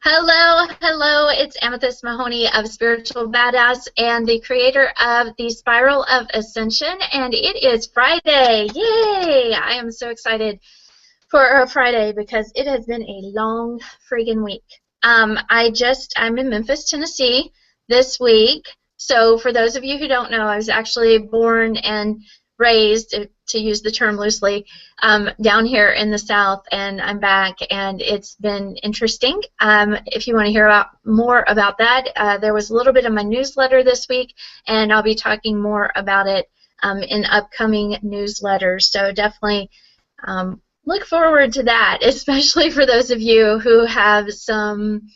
Hello, hello, it's Amethyst Mahoney of Spiritual Badass and the creator of the Spiral of Ascension, and it is Friday. Yay! I am so excited for a Friday because it has been a long friggin' week. I'm in Memphis, Tennessee this week. So for those of you who don't know, I was actually born and raised, to use the term loosely, down here in the South, and I'm back, and it's been interesting. If you want to hear more about that, there was a little bit of my newsletter this week, and I'll be talking more about it in upcoming newsletters. So definitely look forward to that, especially for those of you who have some,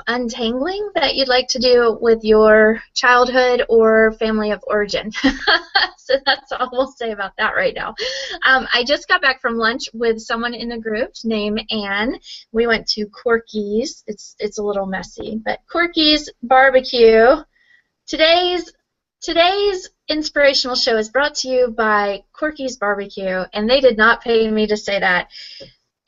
untangling that you'd like to do with your childhood or family of origin. So that's all we'll say about that right now. I just got back from lunch with someone in the group named Anne. We went to Corky's. It's a little messy, but Corky's Barbecue. Today's inspirational show is brought to you by Corky's Barbecue, and they did not pay me to say that.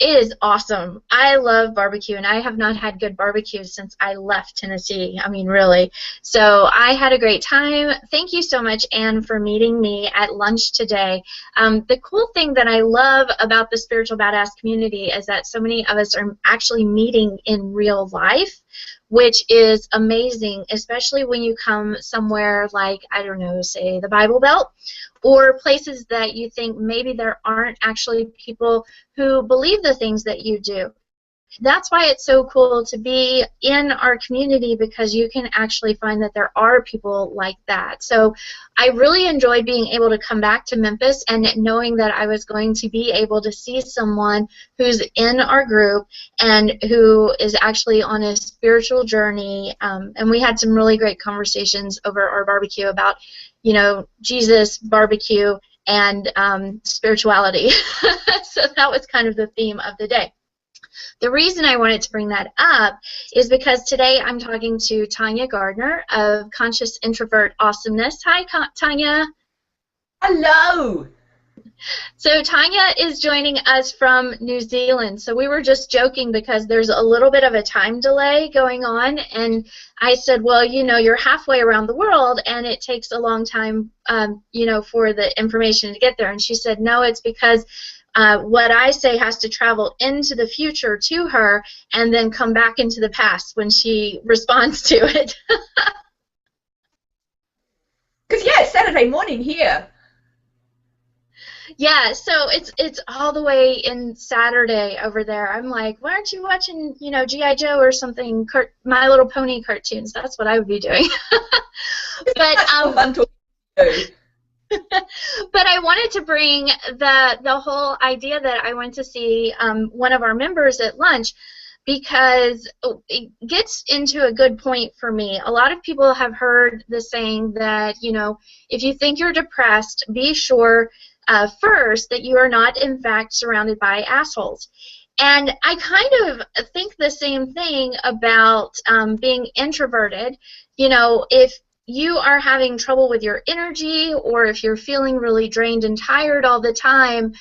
It is awesome. I love barbecue, and I have not had good barbecue since I left Tennessee. I mean, really. So I had a great time. Thank you so much, Anne, for meeting me at lunch today. The cool thing that I love about the Spiritual Badass community is that so many of us are actually meeting in real life, which is amazing, especially when you come somewhere like, I don't know, say the Bible Belt, or places that you think maybe there aren't actually people who believe the things that you do. That's why it's so cool to be in our community, because you can actually find that there are people like that. So I really enjoyed being able to come back to Memphis and knowing that I was going to be able to see someone who's in our group and who is actually on a spiritual journey. And we had some really great conversations over our barbecue about, Jesus, barbecue, and spirituality. So that was kind of the theme of the day. The reason I wanted to bring that up is because today I'm talking to Tanja Gardner of Conscious Introvert Awesomeness. Hi, Tanja. Hello. So Tanja is joining us from New Zealand. So we were just joking because there's a little bit of a time delay going on, and I said, well, you're halfway around the world, and it takes a long time, for the information to get there. And she said, no, it's because what I say has to travel into the future to her and then come back into the past when she responds to it. Because, yeah, it's Saturday morning here. Yeah, so it's all the way in Saturday over there. I'm like, why aren't you watching, G.I. Joe or something, My Little Pony cartoons? That's what I would be doing. But but I wanted to bring the whole idea that I went to see one of our members at lunch, because it gets into a good point for me. A lot of people have heard the saying that, if you think you're depressed, be sure first that you are not, in fact, surrounded by assholes. And I kind of think the same thing about being introverted. If you are having trouble with your energy, or if you're feeling really drained and tired all the time,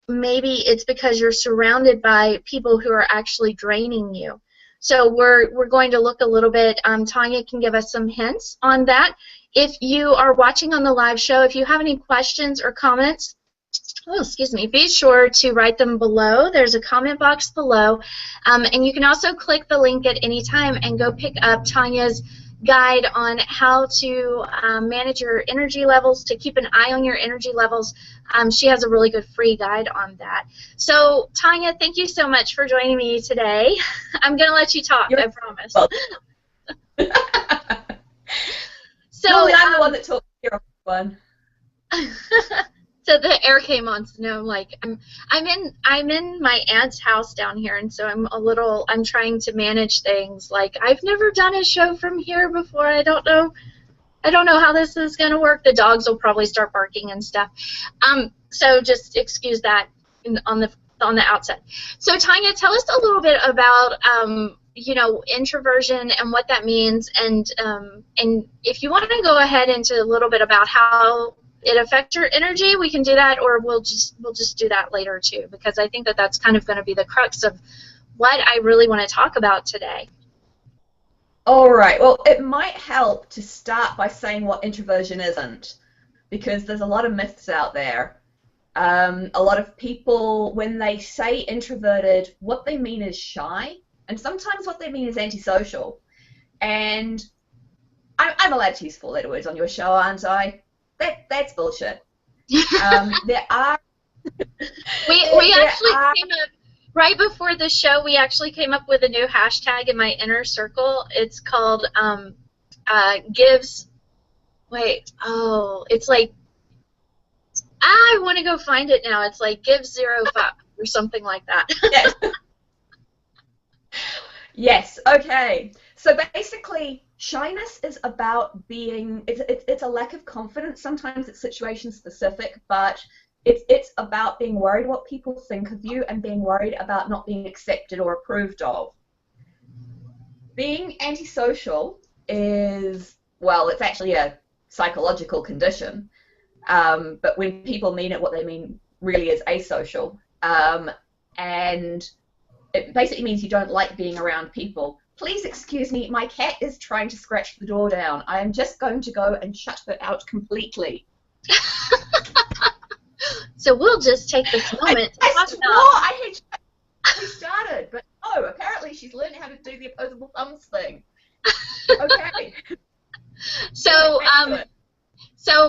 maybe it's because you're surrounded by people who are actually draining you. So we're going to look a little bit. Tanja can give us some hints on that. If you are watching on the live show, if you have any questions or comments, be sure to write them below. There's a comment box below. And you can also click the link at any time and go pick up Tanja's guide on how to manage your energy levels, to keep an eye on your energy levels. She has a really good free guide on that. So, Tanja, thank you so much for joining me today. I'm going to let you talk, I promise. So normally I'm the one that talks here on one. So the air came on, so now I'm like, I'm in my aunt's house down here, and so I'm trying to manage things. Like, I've never done a show from here before. I don't know how this is going to work. The dogs will probably start barking and stuff. So just excuse that on the outset. So Tanja, tell us a little bit about introversion and what that means, and if you want to go ahead into a little bit about how it affect your energy, we can do that, or we'll just do that later too, because I think that that's kind of going to be the crux of what I really want to talk about today. All right. Well, it might help to start by saying what introversion isn't, because there's a lot of myths out there. A lot of people, when they say introverted, what they mean is shy, and sometimes what they mean is antisocial. And I'm allowed to use four-letter words on your show, aren't I? That's bullshit. There are. We actually came up right before the show. We actually came up with a new hashtag in my inner circle. It's called gives. Wait. Oh, it's like I want to go find it now. It's like gives 0 fuck or something like that. Yes. Yes. Okay. So basically, shyness is about being. It's a lack of confidence. Sometimes it's situation specific, but it's about being worried what people think of you and being worried about not being accepted or approved of. Being antisocial is, well, it's actually a psychological condition, but when people mean it, what they mean really is asocial, and it basically means you don't like being around people. Please excuse me, my cat is trying to scratch the door down. I am just going to go and shut her out completely. So we'll just take this moment to talk about. I had started, but no, apparently she's learning how to do the opposable thumbs thing. Okay. So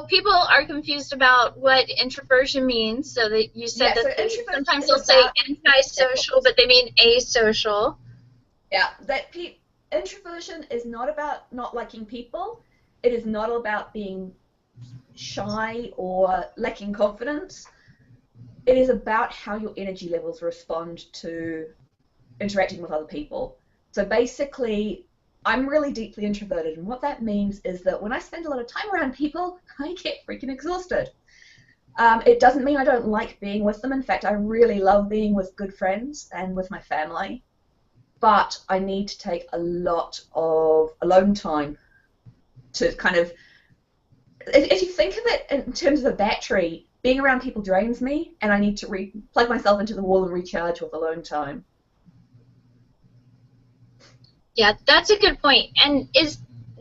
people are confused about what introversion means. So that you said that sometimes they'll say antisocial, but they mean asocial. Yeah, introversion is not about not liking people. It is not about being shy or lacking confidence. It is about how your energy levels respond to interacting with other people. So basically, I'm really deeply introverted, and what that means is that when I spend a lot of time around people, I get freaking exhausted. It doesn't mean I don't like being with them. In fact, I really love being with good friends and with my family. But I need to take a lot of alone time to kind of, if you think of it in terms of a battery, being around people drains me, and I need to plug myself into the wall and recharge with alone time. Yeah, that's a good point. And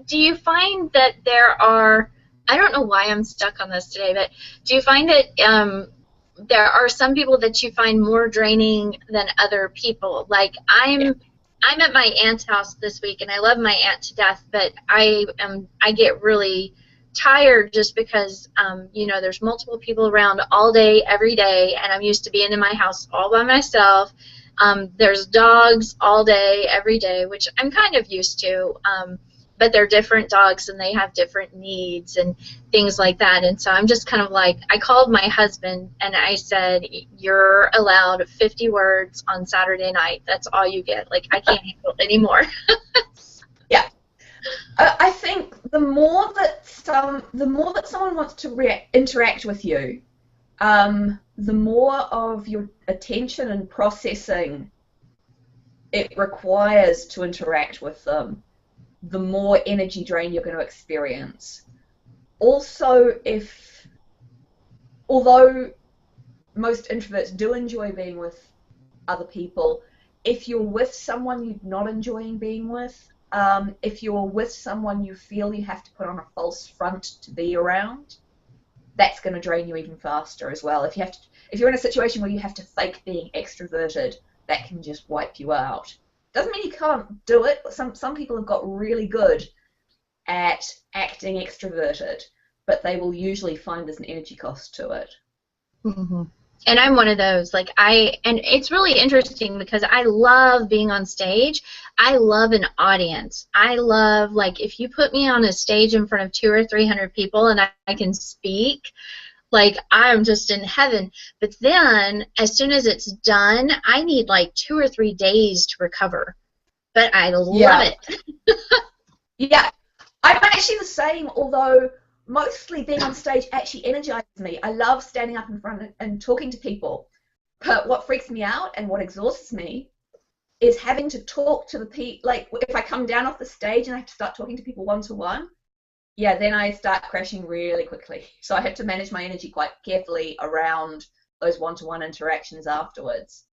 do you find that there are, I don't know why I'm stuck on this today, but do you find that there are some people that you find more draining than other people? Like I'm at my aunt's house this week, and I love my aunt to death, but I get really tired just because there's multiple people around all day, every day, and I'm used to being in my house all by myself. There's dogs all day, every day, which I'm kind of used to, but they're different dogs and they have different needs and things like that. And so I'm just kind of like, I called my husband and I said, you're allowed 50 words on Saturday night. That's all you get. Like, I can't handle it anymore. Yeah. I think the more that someone wants to interact with you, the more of your attention and processing it requires to interact with them, the more energy drain you're going to experience. Also, although most introverts do enjoy being with other people, if you're with someone you're not enjoying being with, if you're with someone you feel you have to put on a false front to be around, that's going to drain you even faster as well. If you're in a situation where you have to fake being extroverted, that can just wipe you out. Doesn't mean you can't do it. Some people have got really good at acting extroverted, but they will usually find there's an energy cost to it. Mm-hmm. And I'm one of those. And it's really interesting because I love being on stage. I love an audience. I love, if you put me on a stage in front of 200 or 300 people and I can speak, I'm just in heaven. But then, as soon as it's done, I need 2 or 3 days to recover. But I love it. Yeah. I'm actually the same, although mostly being on stage actually energizes me. I love standing up in front and talking to people. But what freaks me out and what exhausts me is having to talk to the people. If I come down off the stage and I have to start talking to people one-to-one, yeah, then I start crashing really quickly. So I have to manage my energy quite carefully around those one-to-one interactions afterwards.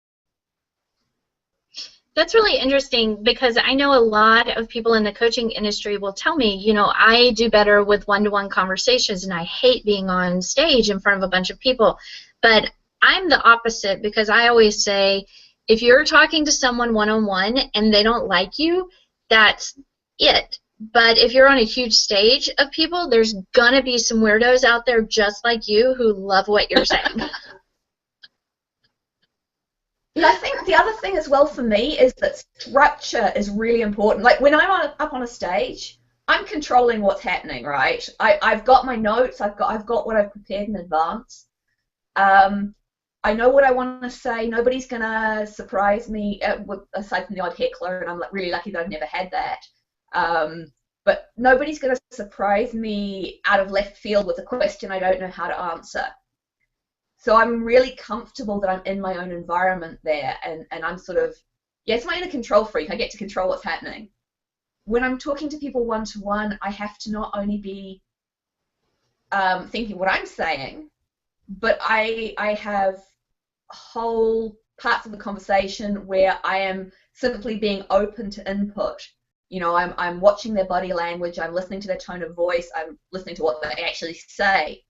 That's really interesting because I know a lot of people in the coaching industry will tell me, you know, I do better with one-to-one conversations and I hate being on stage in front of a bunch of people. But I'm the opposite because I always say, if you're talking to someone one-on-one and they don't like you, that's it. But if you're on a huge stage of people, there's gonna be some weirdos out there just like you who love what you're saying. Yeah, I think the other thing as well for me is that structure is really important. Like when I'm up on a stage, I'm controlling what's happening, right? I've got my notes, I've got what I've prepared in advance. I know what I want to say. Nobody's gonna surprise me, aside from the odd heckler, and I'm really lucky that I've never had that. But nobody's gonna surprise me out of left field with a question I don't know how to answer. So I'm really comfortable that I'm in my own environment there, and I'm sort of, yes, I'm a control freak. I get to control what's happening. When I'm talking to people one-to-one, I have to not only be thinking what I'm saying, but I have whole parts of the conversation where I am simply being open to input. You know, I'm watching their body language, I'm listening to their tone of voice, I'm listening to what they actually say,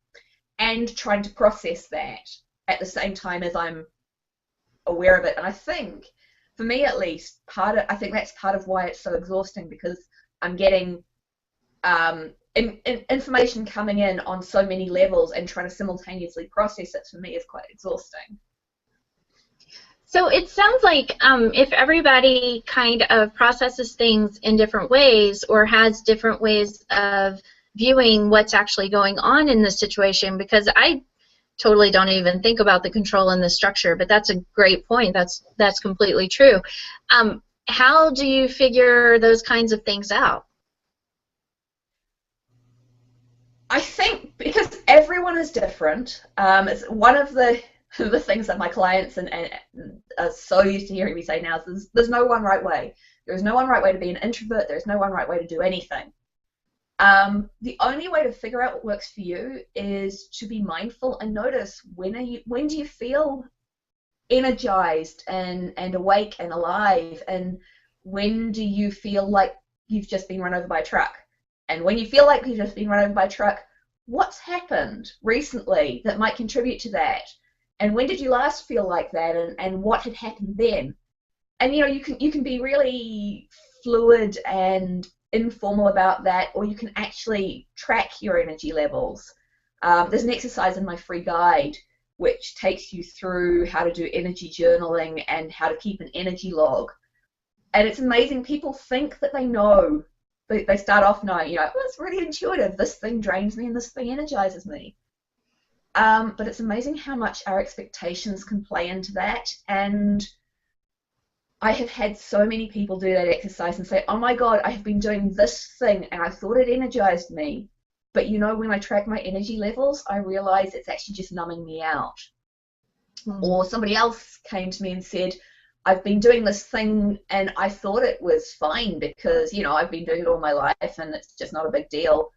and trying to process that at the same time as I'm aware of it. And I think, for me at least, I think that's part of why it's so exhausting, because I'm getting information coming in on so many levels, and trying to simultaneously process it for me is quite exhausting. So it sounds like if everybody kind of processes things in different ways or has different ways of viewing what's actually going on in the situation, because I totally don't even think about the control and the structure, but that's a great point. That's completely true. How do you figure those kinds of things out? I think because everyone is different. It's one of the things that my clients and are so used to hearing me say now is there's no one right way. There's no one right way to be an introvert. There's no one right way to do anything. The only way to figure out what works for you is to be mindful and notice when do you feel energized and awake and alive, and when do you feel like you've just been run over by a truck. And when you feel like you've just been run over by a truck, what's happened recently that might contribute to that? And when did you last feel like that, and what had happened then? And you know, you can be really fluid and informal about that, or you can actually track your energy levels. There's an exercise in my free guide which takes you through how to do energy journaling and how to keep an energy log. And it's amazing. People think that they know. They start off knowing, you know, oh, it's really intuitive. This thing drains me and this thing energizes me. But it's amazing how much our expectations can play into that. And I have had so many people do that exercise and say, oh my God, I have been doing this thing and I thought it energized me. But you know, when I track my energy levels, I realize it's actually just numbing me out. Or somebody else came to me and said, I've been doing this thing and I thought it was fine because, you know, I've been doing it all my life and it's just not a big deal.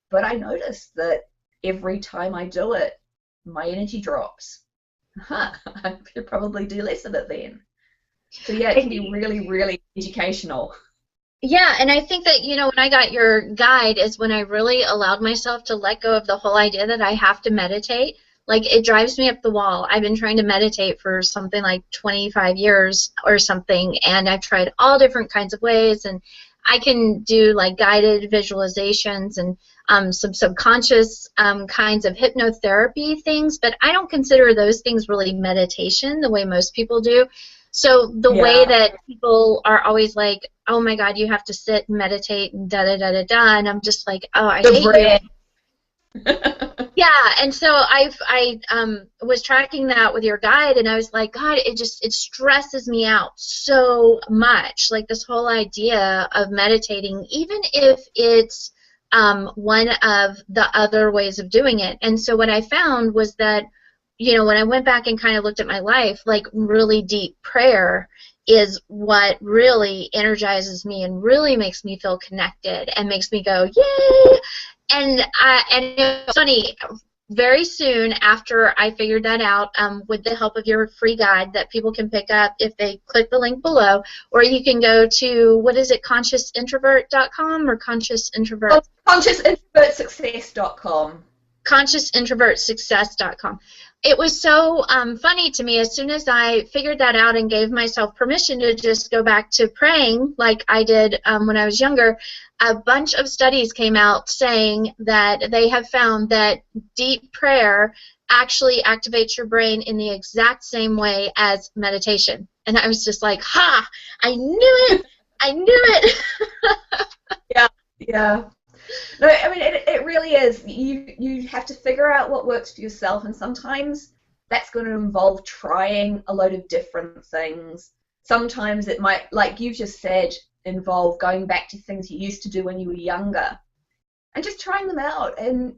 But I noticed that every time I do it, my energy drops. I could probably do less of it then. So yeah, it can be really, really educational. Yeah, and I think that, you know, when I got your guide is when I really allowed myself to let go of the whole idea that I have to meditate. Like, it drives me up the wall. I've been trying to meditate for something like 25 years or something, and I've tried all different kinds of ways, and I can do, like, guided visualizations and some subconscious kinds of hypnotherapy things, but I don't consider those things really meditation the way most people do. So the way that people are always like, oh my God, you have to sit and meditate and da-da-da-da-da, and I'm just like, oh, I hate you. Yeah, and so I was tracking that with your guide, and I was like, God, it stresses me out so much, like this whole idea of meditating, even if it's one of the other ways of doing it. And so what I found was that, you know, when I went back and kind of looked at my life, like really deep prayer is what really energizes me and really makes me feel connected and makes me go, yay! And it was funny. Very soon after I figured that out, with the help of your free guide that people can pick up if they click the link below, or you can go to, what is it, consciousintrovert.com or conscious introvert? Consciousintrovert.success.com. consciousintrovert.success.com. It was so funny to me. As soon as I figured that out and gave myself permission to just go back to praying like I did when I was younger, a bunch of studies came out saying that they have found that deep prayer actually activates your brain in the exact same way as meditation. And I was just like, ha! I knew it! I knew it! Yeah, yeah. No, I mean, it really is. You have to figure out what works for yourself, and sometimes that's going to involve trying a load of different things. Sometimes it might, like you just said, involve going back to things you used to do when you were younger and just trying them out, and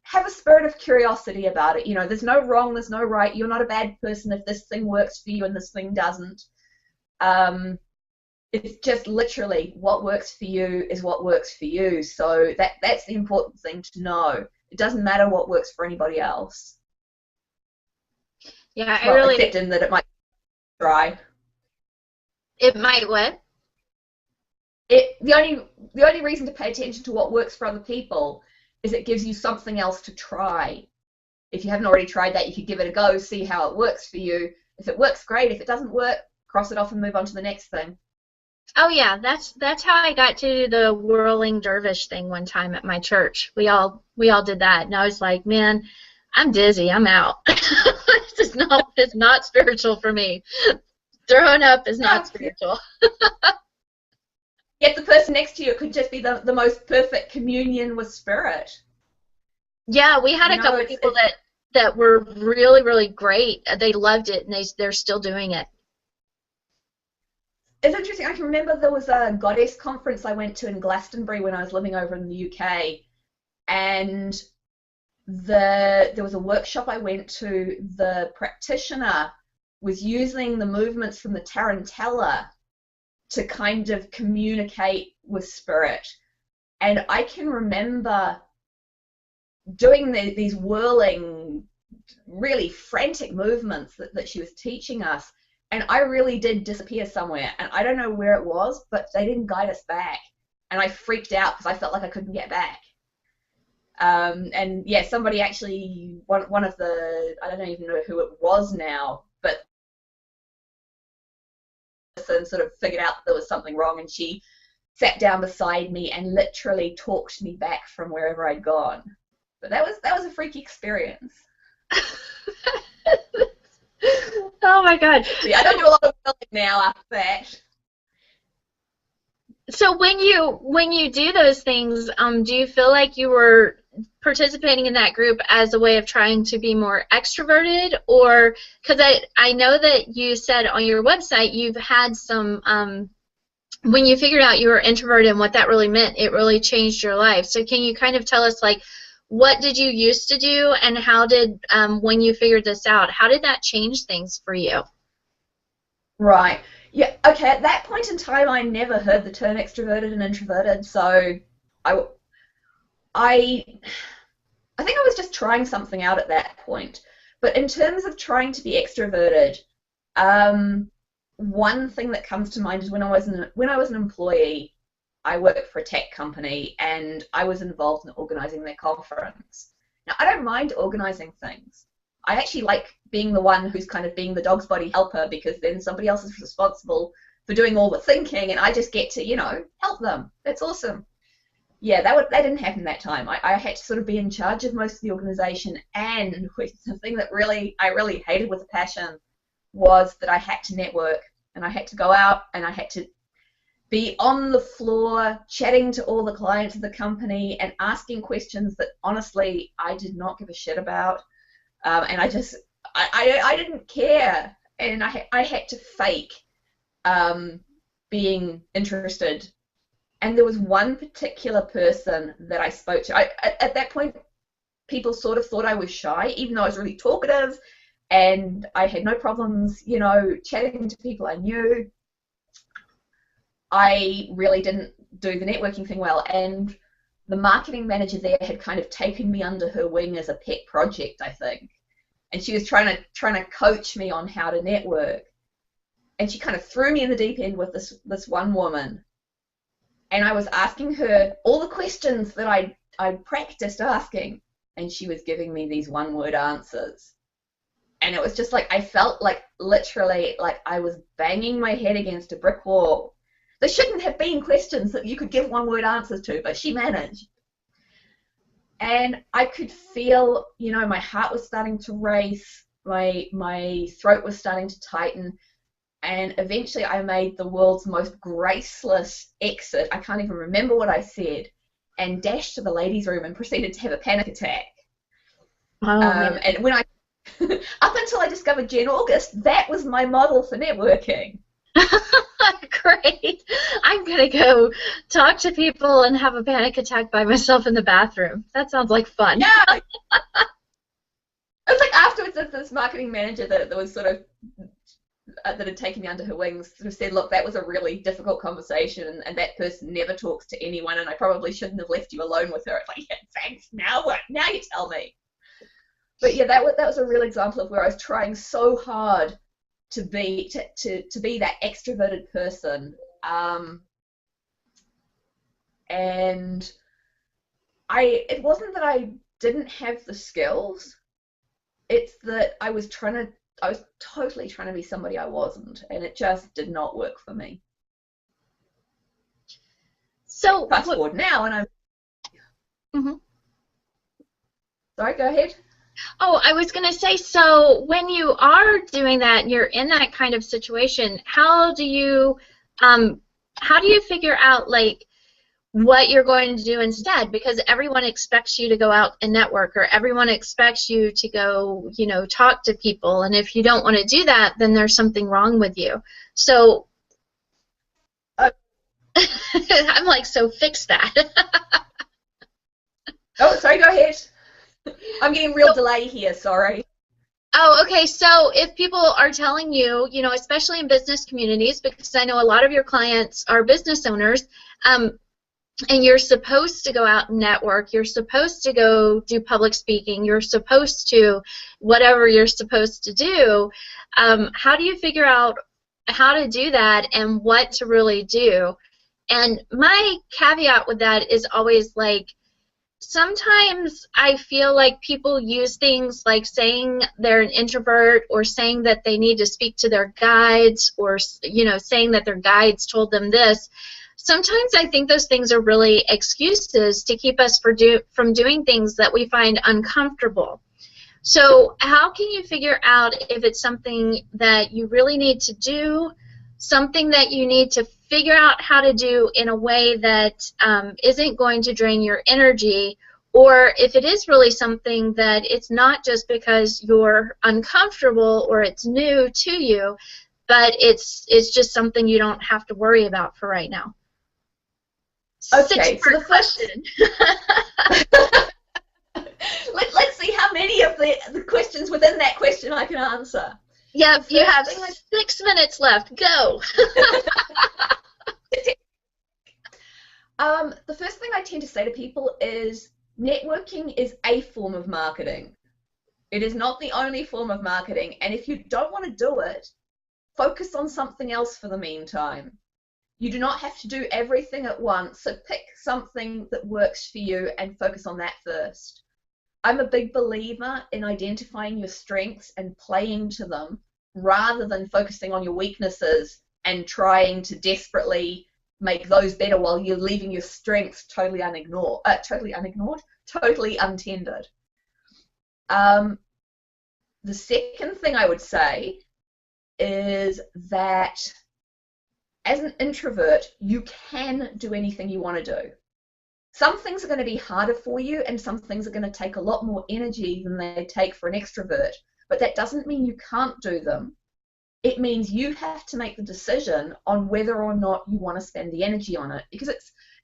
have a spirit of curiosity about it. You know, there's no wrong, there's no right. You're not a bad person if this thing works for you and this thing doesn't. It's just literally what works for you is what works for you. So that's the important thing to know. It doesn't matter what works for anybody else. Yeah, I well, really. Except in that it might try. It might what? The only reason to pay attention to what works for other people is it gives you something else to try. If you haven't already tried that, you could give it a go, see how it works for you. If it works, great. If it doesn't work, cross it off and move on to the next thing. Oh yeah, that's how I got to the whirling dervish thing one time at my church. We all did that, and I was like, man, I'm dizzy. I'm out. It's not spiritual for me. Throwing up is not spiritual. Yet the person next to you could just be the most perfect communion with spirit. Yeah, we had a couple of people that were really, really great. They loved it, and they're still doing it. It's interesting. I can remember there was a goddess conference I went to in Glastonbury when I was living over in the UK, and there was a workshop I went to. The practitioner was using the movements from the Tarantella to kind of communicate with spirit, and I can remember doing these whirling, really frantic movements that she was teaching us. And I really did disappear somewhere, and I don't know where it was, but they didn't guide us back, and I freaked out because I felt like I couldn't get back. And yeah, somebody actually, one of the, I don't even know who it was now, but sort of figured out there was something wrong, and she sat down beside me and literally talked me back from wherever I'd gone. But that was a freaky experience. Oh my God! Yeah, I don't do a lot of whirling now after that. So when you do those things, do you feel like you were participating in that group as a way of trying to be more extroverted, or because I know that you said on your website you've had some when you figured out you were introverted and what that really meant, it really changed your life. So can you kind of tell us, like, what did you used to do, and how did, when you figured this out, how did that change things for you? Right. Yeah, okay, at that point in time, I never heard the term extroverted and introverted, so I think I was just trying something out at that point. But in terms of trying to be extroverted, one thing that comes to mind is when I was an employee, I worked for a tech company, and I was involved in organising their conference. Now, I don't mind organising things. I actually like being the one who's kind of being the dog's body helper, because then somebody else is responsible for doing all the thinking, and I just get to, help them. That's awesome. Yeah, that didn't happen that time. I had to sort of be in charge of most of the organisation, and the thing that I really hated with a passion was that I had to network, and I had to go out, and I had to be on the floor chatting to all the clients of the company and asking questions that honestly I did not give a shit about, and I didn't care, and I had to fake being interested. And there was one particular person that I spoke to. At that point, people sort of thought I was shy, even though I was really talkative, and I had no problems, chatting to people I knew. I really didn't do the networking thing well, and the marketing manager there had kind of taken me under her wing as a pet project, I think. And she was trying to coach me on how to network. And she kind of threw me in the deep end with this one woman. And I was asking her all the questions that I'd practiced asking, and she was giving me these one-word answers. And it was just like, I felt like literally like I was banging my head against a brick wall. There shouldn't have been questions that you could give one-word answers to, but she managed. And I could feel, you know, my heart was starting to race, my throat was starting to tighten, and eventually I made the world's most graceless exit. I can't even remember what I said, and dashed to the ladies' room and proceeded to have a panic attack. Oh, and when I, up until I discovered Jen August, that was my model for networking. Great. I'm going to go talk to people and have a panic attack by myself in the bathroom. That sounds like fun. Yeah. It was like afterwards, this marketing manager that was sort of, that had taken me under her wings sort of said, look, that was a really difficult conversation, and that person never talks to anyone, and I probably shouldn't have left you alone with her. It's like, yeah, thanks, now what? Now you tell me. But yeah, that was a real example of where I was trying so hard to be that extroverted person, and it wasn't that I didn't have the skills, it's that I was totally trying to be somebody I wasn't, and it just did not work for me. So fast forward now, and I'm mm-hmm. Sorry, go ahead. Oh, I was going to say, so when you are doing that and you're in that kind of situation, how do you figure out, like, what you're going to do instead? Because everyone expects you to go out and network, or everyone expects you to go, you know, talk to people, and if you don't want to do that, then there's something wrong with you. So I'm like, so fix that. Oh, sorry, go ahead. I'm getting real delay here, sorry. Oh, okay. So if people are telling you, you know, especially in business communities, because I know a lot of your clients are business owners, and you're supposed to go out and network, you're supposed to go do public speaking, you're supposed to whatever you're supposed to do, how do you figure out how to do that and what to really do? And my caveat with that is always, like, sometimes I feel like people use things like saying they're an introvert, or saying that they need to speak to their guides, or, you know, saying that their guides told them this. Sometimes I think those things are really excuses to keep us from doing things that we find uncomfortable. So how can you figure out if it's something that you really need to do, something that you need to figure out how to do in a way that isn't going to drain your energy, or if it is really something that it's not just because you're uncomfortable or it's new to you, but it's just something you don't have to worry about for right now? Okay, so the question. Let's see how many of the questions within that question I can answer. Yep, you have 6 minutes left. Go. The first thing I tend to say to people is networking is a form of marketing. It is not the only form of marketing, and if you don't want to do it, focus on something else for the meantime. You do not have to do everything at once, so pick something that works for you and focus on that first. I'm a big believer in identifying your strengths and playing to them, rather than focusing on your weaknesses and trying to desperately make those better while you're leaving your strengths totally untended. The second thing I would say is that as an introvert, you can do anything you want to do. Some things are going to be harder for you, and some things are going to take a lot more energy than they take for an extrovert, but that doesn't mean you can't do them. It means you have to make the decision on whether or not you want to spend the energy on it, because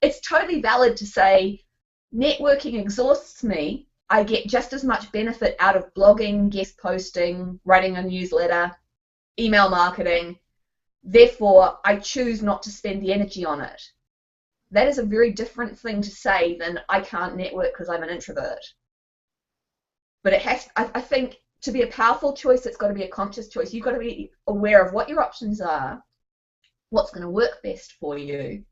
it's totally valid to say, networking exhausts me. I get just as much benefit out of blogging, guest posting, writing a newsletter, email marketing. Therefore, I choose not to spend the energy on it. that is a very different thing to say than I can't network because I'm an introvert. But it has, I think, to be a powerful choice, it's got to be a conscious choice. You've got to be aware of what your options are, what's going to work best for you,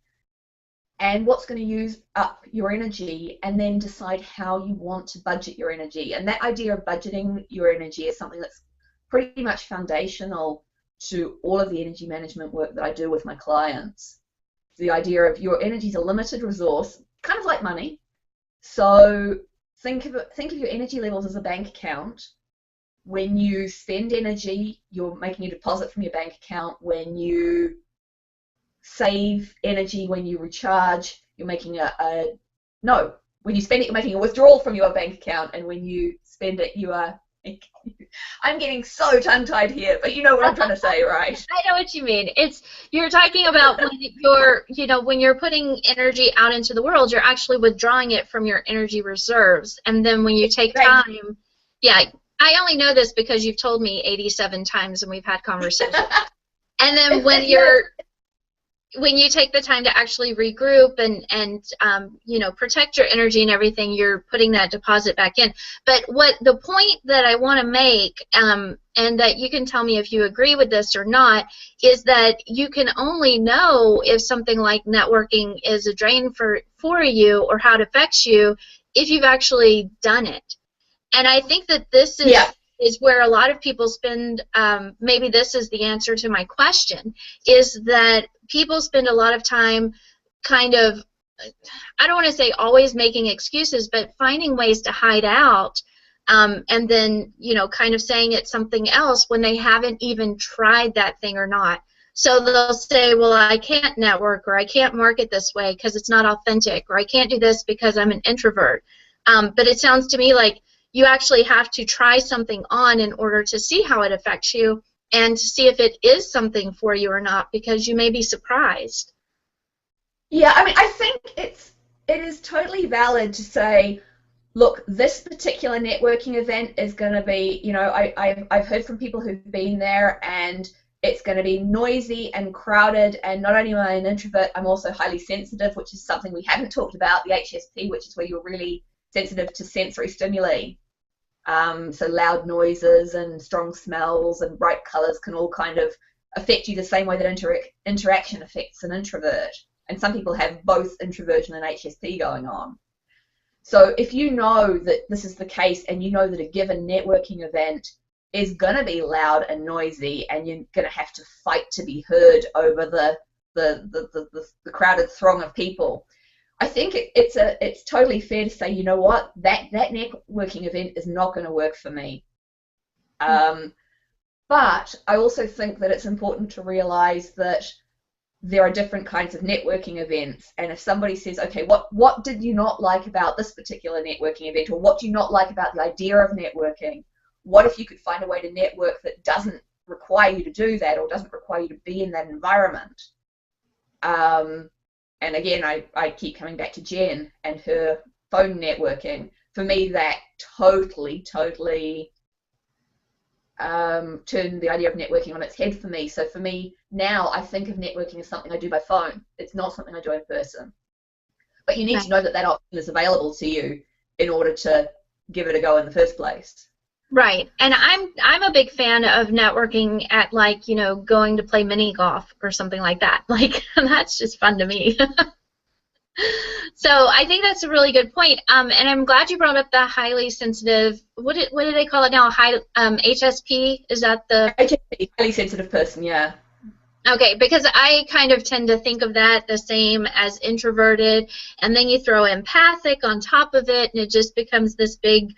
and what's going to use up your energy, and then decide how you want to budget your energy. And that idea of budgeting your energy is something that's pretty much foundational to all of the energy management work that I do with my clients. The idea of your energy is a limited resource, kind of like money. So think of your energy levels as a bank account. When you spend energy, you're making a deposit from your bank account. When you save energy, when you recharge, you're making when you spend it, you're making a withdrawal from your bank account, and when you spend it, you are I'm getting so tongue-tied here, but you know what I'm trying to say, right? I know what you mean. You're talking about when you're putting energy out into the world, you're actually withdrawing it from your energy reserves, and then when you take time, yeah, I only know this because you've told me 87 times and we've had conversations. And then when you take the time to actually regroup and protect your energy and everything, you're putting that deposit back in. But what the point that I want to make, and that you can tell me if you agree with this or not, is that you can only know if something like networking is a drain for you or how it affects you if you've actually done it. And I think that this is where a lot of people spend, maybe this is the answer to my question, is that people spend a lot of time kind of, I don't want to say always making excuses, but finding ways to hide out, and then, kind of saying it's something else when they haven't even tried that thing or not. So they'll say, well, I can't network, or I can't market this way because it's not authentic, or I can't do this because I'm an introvert. But it sounds to me like you actually have to try something on in order to see how it affects you and to see if it is something for you or not, because you may be surprised. Yeah, I mean, I think it is totally valid to say, look, this particular networking event is going to be, I've heard from people who've been there, and it's going to be noisy and crowded, and not only am I an introvert, I'm also highly sensitive, which is something we haven't talked about, the HSP, which is where you're really sensitive to sensory stimuli. So loud noises and strong smells and bright colors can all kind of affect you the same way that interaction affects an introvert. And some people have both introversion and HSP going on. So if you know that this is the case, and you know that a given networking event is going to be loud and noisy, and you're going to have to fight to be heard over the crowded throng of people, I think it's totally fair to say, you know what, that networking event is not going to work for me. But I also think that it's important to realize that there are different kinds of networking events, and if somebody says, okay, what did you not like about this particular networking event, or what do you not like about the idea of networking? What if you could find a way to network that doesn't require you to do that, or doesn't require you to be in that environment? And again, I keep coming back to Jen and her phone networking. For me, that totally turned the idea of networking on its head for me. So for me, now I think of networking as something I do by phone. It's not something I do in person. But you need to know that option is available to you in order to give it a go in the first place. Right, and I'm a big fan of networking at, like, going to play mini golf or something like that. Like, that's just fun to me. So I think that's a really good point. And I'm glad you brought up the highly sensitive. What do they call it now? HSP? Is that the HSP? Highly sensitive person, yeah. Okay, because I kind of tend to think of that the same as introverted, and then you throw empathic on top of it, and it just becomes this big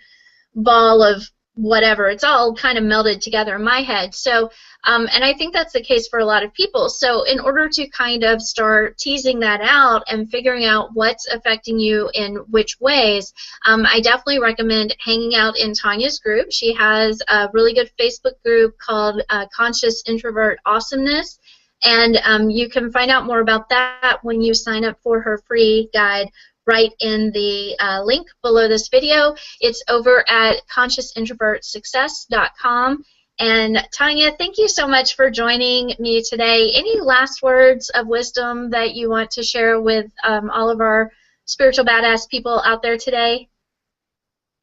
ball of whatever. It's all kind of melded together in my head. So, and I think that's the case for a lot of people. So in order to kind of start teasing that out and figuring out what's affecting you in which ways, I definitely recommend hanging out in Tanya's group. She has a really good Facebook group called Conscious Introvert Awesomeness. And you can find out more about that when you sign up for her free guide right in the link below this video. It's over at consciousintrovertsuccess.com, And Tanja, thank you so much for joining me today. Any last words of wisdom that you want to share with all of our spiritual badass people out there today?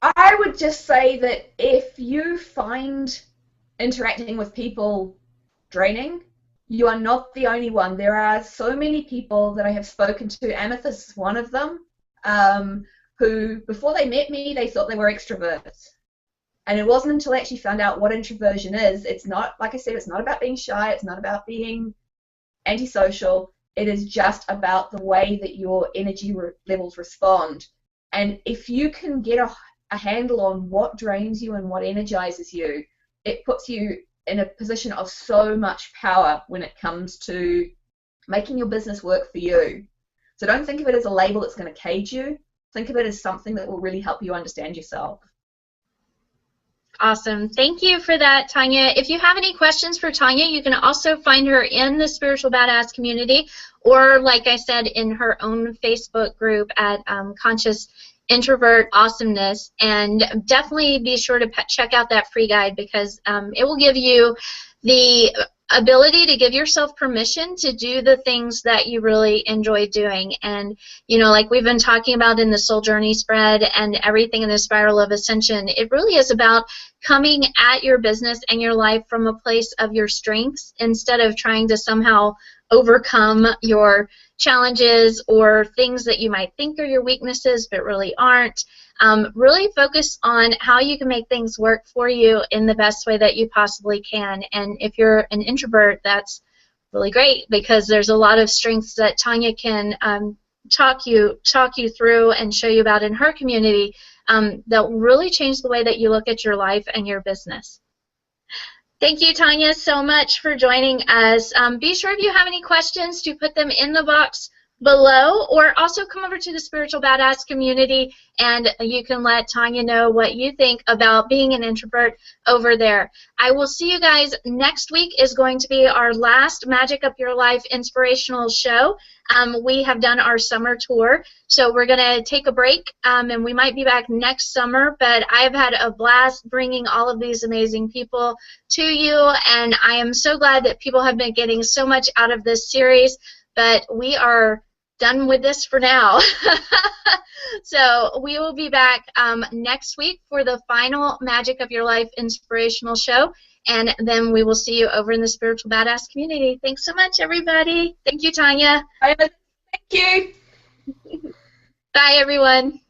I would just say that if you find interacting with people draining, you are not the only one. There are so many people that I have spoken to. Amethyst is one of them, who, before they met me, they thought they were extroverts. And it wasn't until I actually found out what introversion is. It's not, like I said, it's not about being shy. It's not about being antisocial. It is just about the way that your energy levels respond. And if you can get a handle on what drains you and what energizes you, it puts you in a position of so much power when it comes to making your business work for you. So don't think of it as a label that's going to cage you. Think of it as something that will really help you understand yourself. Awesome. Thank you for that, Tanja. If you have any questions for Tanja, you can also find her in the Spiritual Badass community, or, like I said, in her own Facebook group at Conscious Introvert Awesomeness. And definitely be sure to check out that free guide, because it will give you the ability to give yourself permission to do the things that you really enjoy doing. And, you know, like we've been talking about in the Soul Journey spread and everything in the Spiral of Ascension, it really is about coming at your business and your life from a place of your strengths instead of trying to somehow overcome your challenges or things that you might think are your weaknesses but really aren't. Really focus on how you can make things work for you in the best way that you possibly can. And if you're an introvert, that's really great, because there's a lot of strengths that Tanja can talk you through and show you about in her community that will really change the way that you look at your life and your business. Thank you, Tanja, so much for joining us. Be sure if you have any questions to put them in the box below, or also come over to the Spiritual Badass community and you can let Tanja know what you think about being an introvert over there. I will see you guys next week. Is going to be our last Magic Up Your Life inspirational show. We have done our summer tour, so we're going to take a break, and we might be back next summer, but I've had a blast bringing all of these amazing people to you, and I am so glad that people have been getting so much out of this series, but we are done with this for now. So we will be back next week for the final Magic of Your Life inspirational show, and then we will see you over in the Spiritual Badass community. Thanks so much, everybody. Thank you, Tanja. Thank you. Bye, everyone.